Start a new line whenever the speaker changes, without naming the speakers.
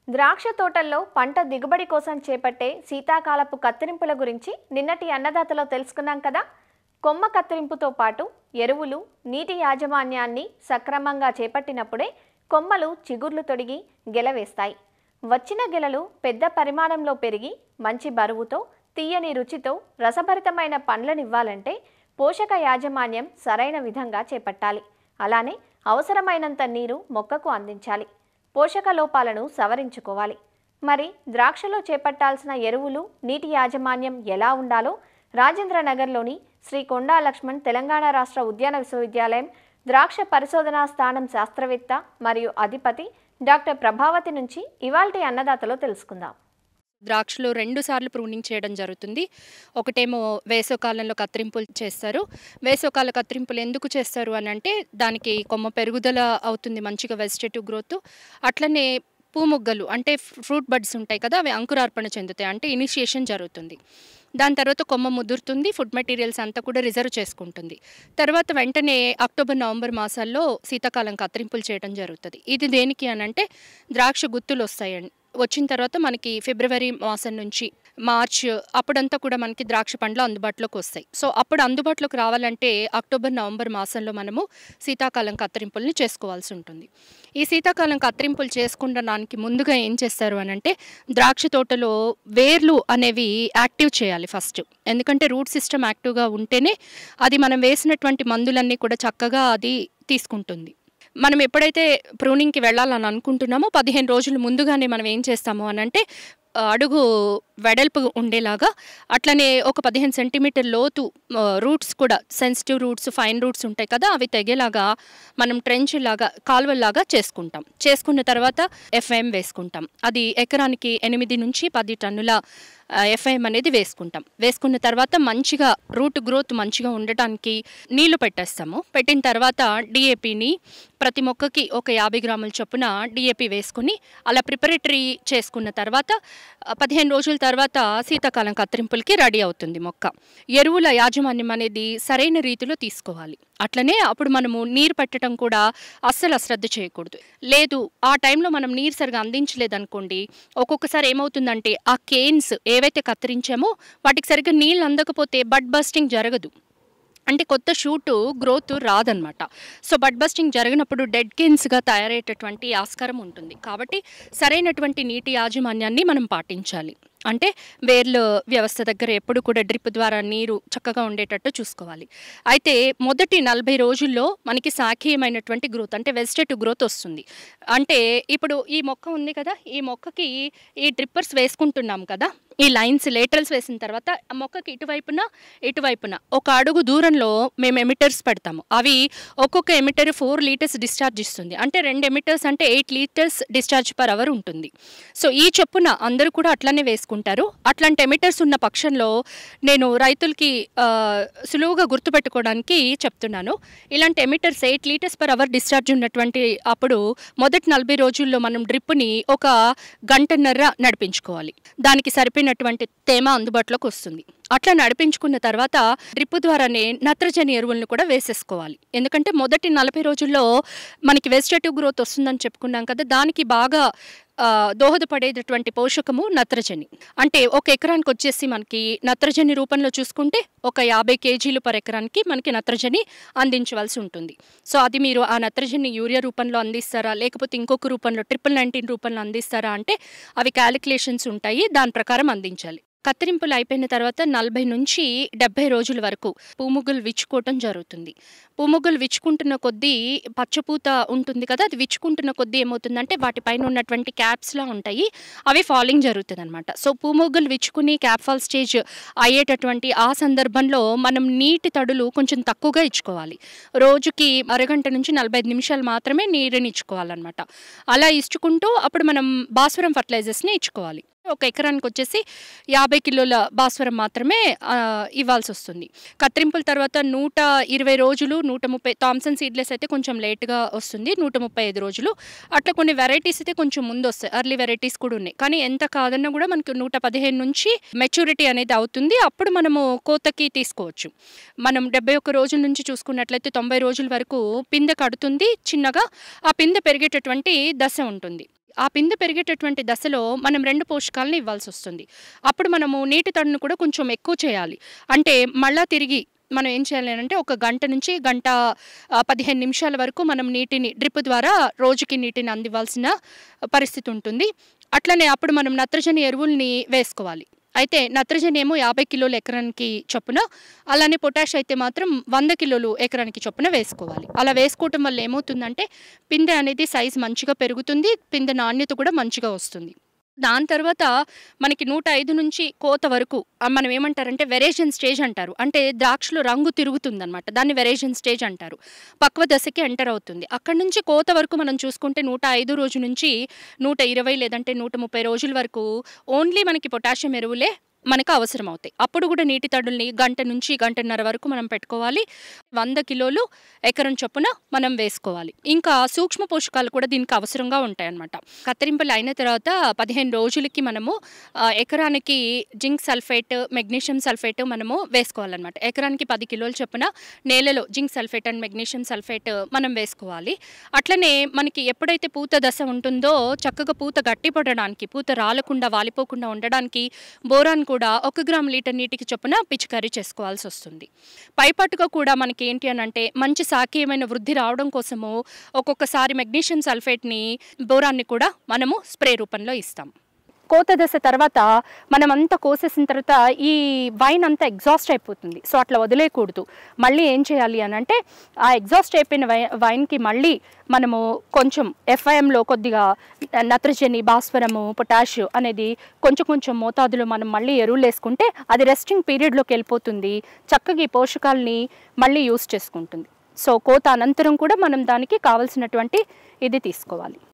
ద్రాక్ష తోటల్లో పంట దిగుబడి కోసం చేపట్టే శీతాకాలపు కత్తిరింపుల గురించి నిన్నటి అన్నదాతలో తెలుసుకున్నాం కదా. కొమ్మ కత్తిరింపుతో పాటు ఎరువులు, నీటి యాజమాన్యాన్ని సక్రమంగా చేపట్టినప్పుడే కొమ్మలు చిగుర్లు తొడిగి గెలవేస్తాయి. వచ్చిన గెలలు పెద్ద పరిమాణంలో పెరిగి మంచి బరువుతో, తీయని రుచితో రసభరితమైన పండ్లనివ్వాలంటే పోషక యాజమాన్యం సరైన విధంగా చేపట్టాలి. అలానే అవసరమైనంత నీరు మొక్కకు అందించాలి. పోషక లోపాలను సవరించుకోవాలి. మరి ద్రాక్షలో చేపట్టాల్సిన ఎరువులు, నీటి యాజమాన్యం ఎలా ఉండాలో రాజేంద్రనగర్లోని శ్రీ కొండా లక్ష్మణ్ తెలంగాణ రాష్ట్ర ఉద్యాన విశ్వవిద్యాలయం ద్రాక్ష పరిశోధనా స్థానం శాస్త్రవేత్త మరియు అధిపతి డాక్టర్ ప్రభావతి నుంచి ఇవాల్టి అన్నదాతలో తెలుసుకుందాం.
ద్రాక్షలో 2 సార్లు ప్రూనింగ్ చేయడం జరుగుతుంది. ఒకటేమో వేసవకాలంలో కత్తిరింపులు చేస్తారు. వేసవకాల కత్తిరింపులు ఎందుకు చేస్తారు అని అంటే దానికి కొమ్మ పెరుగుదల అవుతుంది, మంచిగా వెజిటేటివ్ గ్రోత్. అట్లనే పూమొగ్గలు అంటే ఫ్రూట్ బడ్స్ ఉంటాయి కదా, అవి అంకురార్పణ చెందుతాయి, అంటే ఇనిషియేషన్ జరుగుతుంది. దాని తర్వాత కొమ్మ ముదురుతుంది, ఫుడ్ మెటీరియల్స్ అంతా కూడా రిజర్వ్ చేసుకుంటుంది. తర్వాత వెంటనే అక్టోబర్, నవంబర్ మాసాల్లో శీతాకాలం కత్తిరింపులు చేయడం జరుగుతుంది. ఇది దేనికి అని అంటే ద్రాక్ష గుత్తులు వస్తాయండి. వచ్చిన తర్వాత మనకి ఫిబ్రవరి మాసం నుంచి మార్చ్ అప్పుడంతా కూడా మనకి ద్రాక్ష పండ్లు అందుబాటులోకి వస్తాయి. సో అప్పుడు అందుబాటులోకి రావాలంటే అక్టోబర్, నవంబర్ మాసంలో మనము శీతాకాలం కత్తిరింపుల్ని చేసుకోవాల్సి ఉంటుంది. ఈ శీతాకాలం కత్తిరింపులు చేసుకునడానికి ముందుగా ఏం చేస్తారు అని అంటే ద్రాక్ష తోటలో వేర్లు అనేవి యాక్టివ్ చేయాలి ఫస్ట్. ఎందుకంటే రూట్ సిస్టమ్ యాక్టివ్గా ఉంటేనే అది మనం వేసినటువంటి మందులన్నీ కూడా చక్కగా అది తీసుకుంటుంది. మనం ఎప్పుడైతే ప్రూనింగ్కి వెళ్ళాలని అనుకుంటున్నామో 15 రోజులు ముందుగానే మనం ఏం చేస్తాము అని అంటే అడుగు వెడల్పు ఉండేలాగా, అట్లనే ఒక 15 సెంటీమీటర్ లోతు రూట్స్ కూడా, సెన్సిటివ్ రూట్స్, ఫైన్ రూట్స్ ఉంటాయి కదా, అవి తెగేలాగా మనం ట్రెంచ్ లాగా, కాలువల్లాగా చేసుకుంటాం. చేసుకున్న తర్వాత ఎఫ్ఐఎం వేసుకుంటాం. అది ఎకరానికి 8 నుంచి 10 టన్నుల ఎఫ్ఐఎం అనేది వేసుకుంటాం. వేసుకున్న తర్వాత మంచిగా రూట్ గ్రోత్ మంచిగా ఉండటానికి నీళ్లు పెట్టేస్తాము. పెట్టిన తర్వాత డిఏపిని ప్రతి మొక్కకి ఒక 50 గ్రాముల చొప్పున డిఏపి వేసుకుని అలా ప్రిపరేటరీ చేసుకున్న తర్వాత 15 రోజుల తర్వాత శీతాకాలం కత్తిరింపులకి రెడీ అవుతుంది మొక్క. ఎరువుల యాజమాన్యం అనేది సరైన రీతిలో తీసుకోవాలి. అట్లనే అప్పుడు మనము నీరు పెట్టడం కూడా అస్సలు అశ్రద్ధ చేయకూడదు. లేదు ఆ టైంలో మనం నీరు సరిగా అందించలేదనుకోండి, ఒక్కొక్కసారి ఏమవుతుందంటే ఆ కేన్స్ ఏవైతే కత్తిరించామో వాటికి సరిగ్గా నీళ్ళు అందకపోతే బడ్ బస్టింగ్ జరగదు, అంటే కొత్త షూటు గ్రోత్ రాదనమాట. సో బడ్ బస్టింగ్ జరిగినప్పుడు డెడ్ కేన్స్గా తయారయ్యేటటువంటి ఆస్కారం ఉంటుంది. కాబట్టి సరైనటువంటి నీటి యాజమాన్యాన్ని మనం పాటించాలి. అంటే వేర్ల వ్యవస్థ దగ్గర ఎప్పుడు కూడా డ్రిప్ ద్వారా నీరు చక్కగా ఉండేటట్టు చూసుకోవాలి. అయితే మొదటి 40 రోజుల్లో మనకి శాఖీయమైనటువంటి గ్రోత్ అంటే వెజిటేటివ్ గ్రోత్ వస్తుంది. అంటే ఇప్పుడు ఈ మొక్క ఉంది కదా, ఈ మొక్కకి ఈ డ్రిప్పర్స్ వేసుకుంటున్నాం కదా, ఈ లైన్స్ లేటరల్స్ వేసిన తర్వాత ఆ మొక్కకి ఇటువైపున ఒక అడుగు దూరంలో మేము ఎమిటర్స్ పెడతాము. అవి ఒక్కొక్క ఎమిటర్ 4 లీటర్స్ డిశ్చార్జ్ ఇస్తుంది. అంటే 2 ఎమిటర్స్ అంటే 8 లీటర్స్ డిశ్చార్జ్ పర్ అవర్ ఉంటుంది. సో ఈ చొప్పున అందరూ కూడా అట్లనే వేసుకుంటారు. అట్లాంటి ఎమిటర్స్ ఉన్న పక్షంలో నేను రైతులకి సులువుగా గుర్తుపెట్టుకోవడానికి చెప్తున్నాను. ఇలాంటి emitters 8 litres per hour discharge ఉన్నటువంటి అప్పుడు మొదటి 40 రోజుల్లో మనం డ్రిప్ని ఒక గంటన్నర నడిపించుకోవాలి. దానికి సరిపోయినటువంటి తేమ అందుబాటులోకి వస్తుంది. అట్లా నడిపించుకున్న తర్వాత డ్రిప్ ద్వారానే నత్రజని ఎరువులను కూడా వేసేసుకోవాలి. ఎందుకంటే మొదటి 40 రోజుల్లో మనకి వెజిటేటివ్ గ్రోత్ వస్తుందని చెప్పుకున్నాం కదా, దానికి బాగా దోహదపడేటటువంటి పోషకము నత్రజని. అంటే ఒక ఎకరానికి వచ్చేసి మనకి నత్రజని రూపంలో చూసుకుంటే ఒక 50 కేజీలు పర్ ఎకరానికి మనకి నత్రజని అందించవలసి ఉంటుంది. సో అది మీరు ఆ నత్రజని యూరియా రూపంలో అందిస్తారా, లేకపోతే ఇంకొక రూపంలో 1919 రూపంలో అందిస్తారా అంటే అవి క్యాలిక్యులేషన్స్ ఉంటాయి, దాని ప్రకారం అందించాలి. కత్తిరింపులు అయిపోయిన తర్వాత 40 నుంచి 70 రోజుల వరకు పూముగ్గులు విచ్చుకోవటం జరుగుతుంది. పూముగ్గులు విచ్చుకుంటున్న కొద్దీ పచ్చపూత ఉంటుంది కదా, అది విచ్చుకుంటున్న కొద్దీ ఏమవుతుందంటే వాటిపైన ఉన్నటువంటి క్యాప్స్లా ఉంటాయి, అవి ఫాలింగ్ జరుగుతుంది అనమాట. సో పూముగ్గులు విచ్చుకుని క్యాప్ ఫాల్ స్టేజ్ అయ్యేటటువంటి ఆ సందర్భంలో మనం నీటి తడులు కొంచెం తక్కువగా ఇచ్చుకోవాలి. రోజుకి అరగంట నుంచి 45 నిమిషాలు మాత్రమే నీరుని ఇచ్చుకోవాలన్నమాట. అలా ఇచ్చుకుంటూ అప్పుడు మనం భాస్వరం ఫర్టిలైజర్స్ని ఇచ్చుకోవాలి. ఒక ఎకరానికి వచ్చేసి 50 కిలోల భాస్వరం మాత్రమే ఇవ్వాల్సి వస్తుంది. కత్తిరింపుల తర్వాత 120 రోజులు, 130 థామ్సన్ సీడ్లెస్ అయితే కొంచెం లేట్గా వస్తుంది, 135 రోజులు. అట్లా కొన్ని వెరైటీస్ అయితే కొంచెం ముందు వస్తాయి, ఎర్లీ వెరైటీస్ కూడా ఉన్నాయి. కానీ ఎంత కాదన్నా కూడా మనకి 115 నుంచి మెచ్యూరిటీ అనేది అవుతుంది. అప్పుడు మనము కోతకి తీసుకోవచ్చు. మనం 71 రోజుల నుంచి చూసుకున్నట్లయితే 90 రోజుల వరకు పిందె కడుతుంది చిన్నగా. ఆ పిందె పెరిగేటటువంటి దశ ఉంటుంది. ఆ పిందె పెరిగేటటువంటి దశలో మనం 2 పోషకాలను ఇవ్వాల్సి వస్తుంది. అప్పుడు మనము నీటి తడును కూడా కొంచెం ఎక్కువ చేయాలి. అంటే మళ్ళా తిరిగి మనం ఏం చేయాలి అంటే ఒక గంట నుంచి గంట 15 నిమిషాల వరకు మనం నీటిని డ్రిప్ ద్వారా రోజుకి నీటిని అందివ్వాల్సిన పరిస్థితి ఉంటుంది. అట్లనే అప్పుడు మనం నత్రజని ఎరువుల్ని వేసుకోవాలి. అయితే నత్రజని ఏమో 50 కిలోలు ఎకరానికి చొప్పున, అలానే పొటాష్ అయితే మాత్రం 100 కిలోలు ఎకరానికి చొప్పున వేసుకోవాలి. అలా వేసుకోవటం వల్ల ఏమవుతుందంటే పిందె అనేది సైజు మంచిగా పెరుగుతుంది, పిందె నాణ్యత కూడా మంచిగా వస్తుంది. దాని తర్వాత మనకి 105 నుంచి కోత వరకు మనం ఏమంటారంటే వెరేషన్ స్టేజ్ అంటారు. అంటే ద్రాక్షలో రంగు తిరుగుతుందనమాట. దాన్ని వెరేషన్ స్టేజ్ అంటారు. పక్వ దశకి ఎంటర్ అవుతుంది. అక్కడి నుంచి కోత వరకు మనం చూసుకుంటే 105 రోజు నుంచి 120 లేదంటే 130 రోజుల వరకు ఓన్లీ మనకి పొటాషియం ఎరువులే మనకు అవసరం అవుతాయి. అప్పుడు కూడా నీటి తడుల్ని గంట నుంచి గంటన్నర వరకు మనం పెట్టుకోవాలి. 100 కిలోలు ఎకరం చొప్పున మనం వేసుకోవాలి. ఇంకా సూక్ష్మ పోషకాలు కూడా దీనికి అవసరంగా ఉంటాయన్నమాట. కత్తిరింపులు అయిన తర్వాత 15 రోజులకి మనము ఎకరానికి జింక్ సల్ఫేట్, మెగ్నీషియం సల్ఫేట్ మనము వేసుకోవాలన్నమాట. ఎకరానికి 10 కిలోలు చొప్పున నేలలో zinc sulphate and magnesium sulphate మనం వేసుకోవాలి. అట్లనే మనకి ఎప్పుడైతే పూత దశ ఉంటుందో చక్కగా పూత గట్టిపడడానికి, పూత రాలకుండా వాలిపోకుండా ఉండడానికి బోరాన్ కూడా 1 గ్రామ్ లీటర్ నీటికి చొప్పున పిచికారీ చేసుకోవాల్సి వస్తుంది. పైపాటుగా కూడా మనకి ఏంటి అని అంటే మంచి శాఖీయమైన వృద్ధి రావడం కోసము ఒక్కొక్కసారి మెగ్నీషియం సల్ఫేట్ని, బోరాన్ని కూడా మనము స్ప్రే రూపంలో ఇస్తాం. కోత దశ తర్వాత మనం అంతా కోసేసిన తర్వాత ఈ వైన్ అంతా ఎగ్జాస్ట్ అయిపోతుంది. సో అట్లా వదిలేయకూడదు. మళ్ళీ ఏం చేయాలి అని అంటే ఆ ఎగ్జాస్ట్ అయిపోయిన వైన్కి మళ్ళీ మనము కొంచెం FIMలో కొద్దిగా నత్రజని, భాస్వరము, పొటాష్ అనేది కొంచెం మోతాదులో మనం మళ్ళీ ఎరువులు వేసుకుంటే అది రెస్టింగ్ పీరియడ్లోకి వెళ్ళిపోతుంది. చక్కగా ఈ పోషకాలని మళ్ళీ యూస్ చేసుకుంటుంది. సో కోత అనంతరం కూడా మనం దానికి కావాల్సినటువంటి ఇది తీసుకోవాలి.